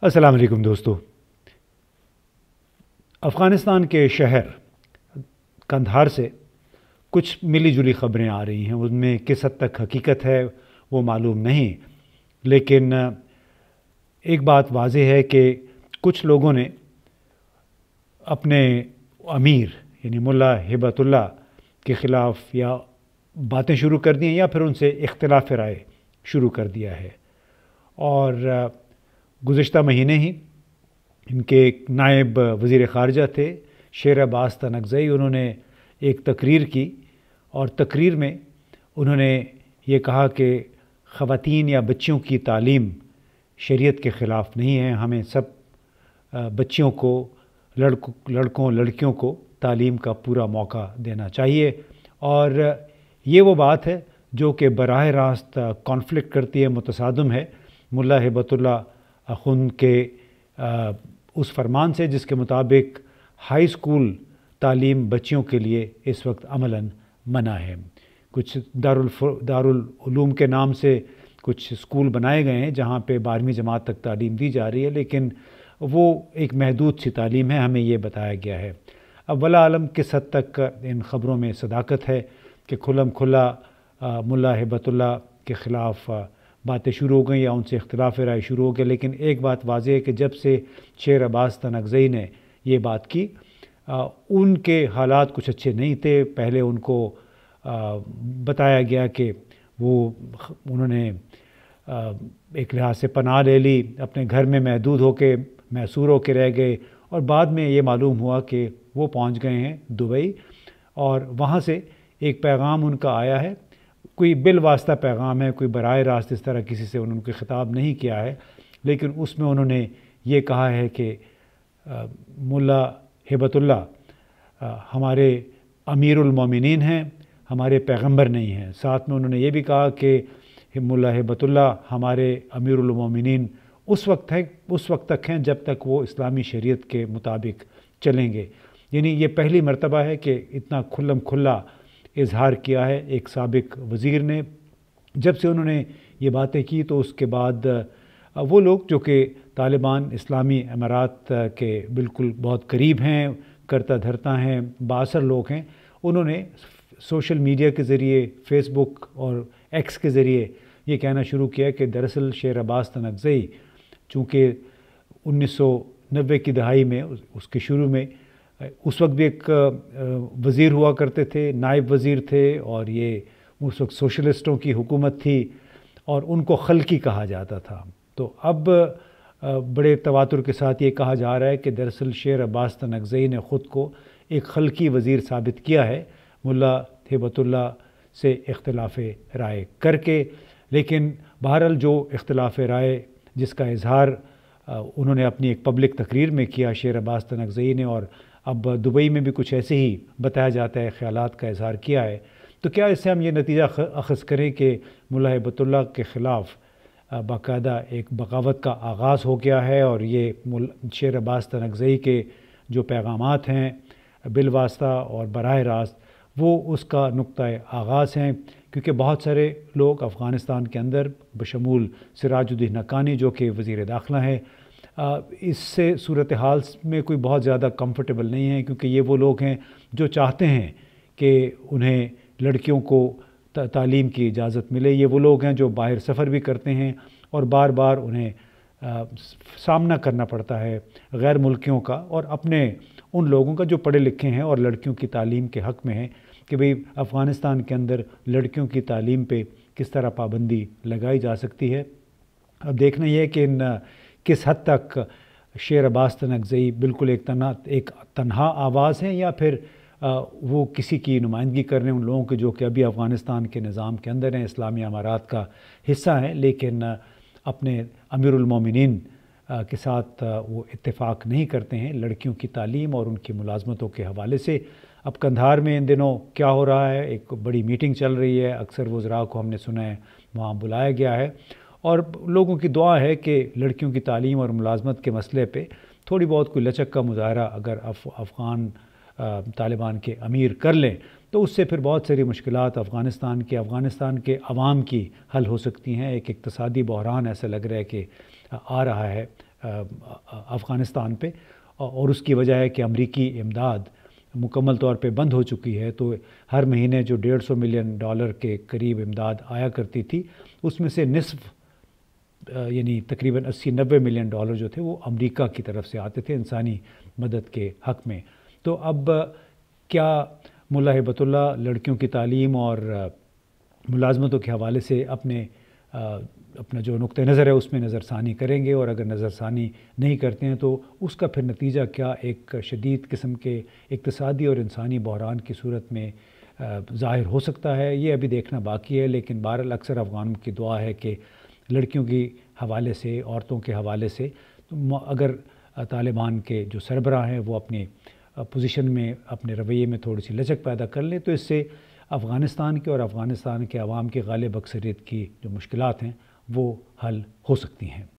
अस्सलाम वालेकुम दोस्तों। अफ़गानिस्तान के शहर कंधार से कुछ मिली जुली ख़बरें आ रही हैं, उनमें किस हद तक हकीकत है वो मालूम नहीं, लेकिन एक बात वाज़ेह है कि कुछ लोगों ने अपने अमीर यानी मुल्ला हिबतुल्लाह के ख़िलाफ़ या बातें शुरू कर दी हैं या फिर उनसे इख्तिलाफ़ राय शुरू कर दिया है। और गुज़िश्ता महीने ही इनके नायब वज़ीर ख़ारजा थे शेर अब्बास तनकज़ई, उन्होंने एक तकरीर की और तकरीर में उन्होंने ये कहा कि ख़वातीन या बच्चियों की तालीम शरीयत के ख़िलाफ़ नहीं है, हमें सब बच्चियों को लड़कों लड़कियों को तालीम का पूरा मौका देना चाहिए। और ये वो बात है जो कि बराह रास्त कॉन्फ्लिक्ट करती है, मुतसादम है मुल्ला हिबतुल्लाह अख़ुंद के उस फरमान से जिसके मुताबिक हाई स्कूल तालीम बच्चियों के लिए इस वक्त अमलन मना है। कुछ दारुल उलूम के नाम से कुछ स्कूल बनाए गए हैं जहाँ पे 12वीं जमात तक तालीम दी जा रही है, लेकिन वो एक महदूद सी तालीम है, हमें ये बताया गया है। अब वला आलम किस हद तक इन ख़बरों में सदाकत है कि खुल्लम खुल्ला मुल्ला हिबतुल्लाह के ख़िलाफ़ बातें शुरू हो गई या उनसे इख्तिलाफ़ राय शुरू हो गया। लेकिन एक बात वाज़ेह है कि जब से शेर अब्बास तनकज़ई ने ये बात की, उनके हालात कुछ अच्छे नहीं थे। पहले उनको बताया गया कि उन्होंने एक लिहाज से पनाह ले ली, अपने घर में महदूद होके मैसूर होके रह गए, और बाद में ये मालूम हुआ कि वो पहुंच गए हैं दुबई और वहाँ से एक पैगाम उनका आया है। कोई बिल वास्ता पैगाम है, कोई बराह रास्त इस तरह किसी से उन्होंने ख़िताब नहीं किया है, लेकिन उसमें उन्होंने ये कहा है कि मुल्ला हिबतुल्लाह हमारे अमीरुल मोमिनीन हैं, हमारे पैगंबर नहीं हैं। साथ में उन्होंने ये भी कहा कि मुल्ला हिबतुल्लाह हमारे अमीरुल मोमिनीन उस वक्त तक हैं जब तक वो इस्लामी शरीयत के मुताबिक चलेंगे। यानी ये पहली मर्तबा है कि इतना खुल्लम खुल्ला इजहार किया है एक साबिक वज़ीर ने। जब से उन्होंने ये बातें की तो उसके बाद वो लोग जो कि तालिबान इस्लामी अमारात के बिल्कुल बहुत करीब हैं, करता धरता हैं, बासर लोग हैं, उन्होंने सोशल मीडिया के ज़रिए फ़ेसबुक और एक्स के ज़रिए ये कहना शुरू किया कि दरअसल शेर अब्बास तनकज़ई चूँकि 1990 की दहाई में उसके शुरू में उस वक्त भी एक वज़ीर हुआ करते थे, नायब वज़ीर थे, और ये उस वक्त सोशलिस्टों की हुकूमत थी और उनको खलकी कहा जाता था। तो अब बड़े तवातुर के साथ ये कहा जा रहा है कि दरअसल शेर अब्बास तनकज़ई ने ख़ुद को एक खलकी वज़ीर साबित किया है मुल्ला हिबतुल्लाह से इख्तिलाफ़ राय करके। लेकिन बहरहाल जो इख्तिलाफ़ राय जिसका इजहार उन्होंने अपनी एक पब्लिक तकरीर में किया शेर अब्बास तनकज़ई ने, और अब दुबई में भी कुछ ऐसे ही बताया जाता है ख़यालात का इजहार किया है, तो क्या इससे हम ये नतीजा अख़ज़ करें कि मुल्ला हिबतुल्लाह के ख़िलाफ़ बाकायदा एक बगावत का आगाज़ हो गया है और ये शेर अब्बास तनकज़ई के जो पैगामात हैं बिलवास्ता और बराह रास्त वो उसका नुक्ता आगाज़ हैं। क्योंकि बहुत सारे लोग अफ़गानिस्तान के अंदर बशमूल सिराजुद्दीन हक्कानी जो कि वज़ीर दाखिला हैं, इससे सूरत हाल में कोई बहुत ज़्यादा कंफर्टेबल नहीं है, क्योंकि ये वो लोग हैं जो चाहते हैं कि उन्हें लड़कियों को तालीम की इजाज़त मिले। ये वो लोग हैं जो बाहर सफ़र भी करते हैं और बार बार उन्हें सामना करना पड़ता है गैर मुल्कियों का और अपने उन लोगों का जो पढ़े लिखे हैं और लड़कियों की तालीम के हक़ में हैं कि भाई अफ़गानिस्तान के अंदर लड़कियों की तालीम पे किस तरह पाबंदी लगाई जा सकती है। अब देखना यह है कि किस हद तक शेर अब्बास तनकज़ई बिल्कुल एक तन्हा आवाज़ है या फिर वो किसी की नुमाइंदगी कर रहे हैं उन लोगों के जो कि अभी अफ़गानिस्तान के निज़ाम के अंदर हैं, इस्लामी अमारात का हिस्सा हैं, लेकिन अपने अमीरुल मोमिनीन के साथ वो इत्तेफाक नहीं करते हैं लड़कियों की तालीम और उनकी मुलाज़मतों के हवाले से। अब कंधार में इन दिनों क्या हो रहा है, एक बड़ी मीटिंग चल रही है, अक्सर वज़रा को हमने सुना है वहाँ बुलाया गया है और लोगों की दुआ है कि लड़कियों की तालीम और मुलाज़मत के मसले पे थोड़ी बहुत कोई लचक का मुज़ाहरा अगर अफ़गान तालिबान के अमीर कर लें तो उससे फिर बहुत सारी मुश्किलात अफ़गानिस्तान के अवाम की हल हो सकती हैं। एक इक़्तिसादी बहरान ऐसा लग रहा है कि आ रहा है افغانستان پہ، اور اس کی وجہ ہے کہ امریکی امداد مکمل طور پہ بند ہو چکی ہے۔ تو ہر مہینے جو $150 ملین کے قریب امداد آیا کرتی تھی، اس میں سے نصف یعنی تقریباً 80-90 ملین ڈالر جو تھے وہ امریکہ کی طرف سے آتے تھے انسانی مدد کے حق میں۔ تو اب کیا ملا ہیبت اللہ لڑکیوں کی تعلیم اور ملازمتوں کے حوالے سے اپنا جو نقطہ نظر ہے اس میں نظر ثانی کریں گے، اور اگر نظر ثانی نہیں کرتے ہیں تو اس کا پھر نتیجہ کیا ایک شدید قسم کے اقتصادی اور انسانی بحران کی صورت میں ظاہر ہو سکتا ہے، یہ ابھی دیکھنا باقی ہے۔ لیکن بہرحال اکثر افغانوں کی دعا ہے کہ لڑکیوں کی حوالے سے، عورتوں کے حوالے سے اگر طالبان کے جو سربراہ ہیں وہ اپنی پوزیشن میں، اپنے رویے میں تھوڑی سی لچک پیدا کر لیں تو اس سے افغانستان کے اور افغانستان کے عوام کی غالب اکثریت کی جو مشکلات ہیں وہ حل ہو سکتی ہیں۔